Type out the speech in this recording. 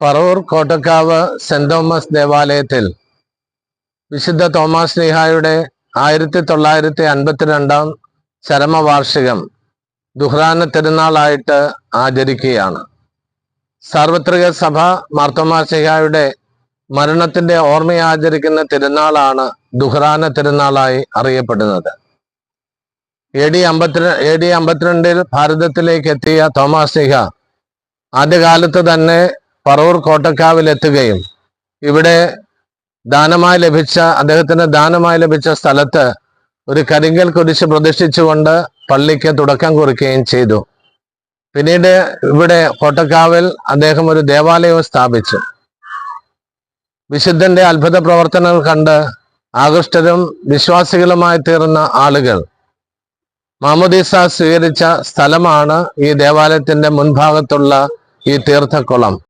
Paravur Kottakkavu saint Thomas ദേവാലയത്തിൽ വിശുദ്ധ Thomas ശ്ലീഹായുടെ 1952 ചരമവാർഷികം ദുഹ്റാന തിരുനാളായിട്ട് ആചരിക്കുകയാണ്. സാർവത്രിക സഭ മാർത്തോമാ ശ്ലീഹായുടെ മരണത്തിന്റെ ഓർമ്മയാചരിക്കുന്ന തിരുനാളാണ് ദുഹ്റാന തിരുനാളായി അറിയപ്പെടുന്നത്. AD 52 ഭാരതത്തിലേക്ക് എത്തിയ തോമാസ് ശ്ലീഹ ആദ്യകാലത്ത് തന്നെ പറവൂർ കോട്ടക്കാവിൽ എത്തുകയും ഇവിടെ അദ്ദേഹത്തിന് ദാനമായി ലഭിച്ച സ്ഥലത്ത് ഒരു കരിങ്കൽ കുരിശ് പ്രതിഷ്ഠിച്ചുകൊണ്ട് പള്ളിക്ക് തുടക്കം കുറിക്കുകയും ചെയ്തു. പിന്നീട് ഇവിടെ കോട്ടക്കാവിൽ അദ്ദേഹം ഒരു ദേവാലയവും സ്ഥാപിച്ചു. വിശുദ്ധന്റെ അത്ഭുത പ്രവർത്തനങ്ങൾ കണ്ട് ആകൃഷ്ടരും വിശ്വാസികളുമായി തീർന്ന ആളുകൾ മാമോദീസ സ്വീകരിച്ച സ്ഥലമാണ് ഈ ദേവാലയത്തിന്റെ മുൻഭാഗത്തുള്ള ഈ തീർത്ഥക്കുളം.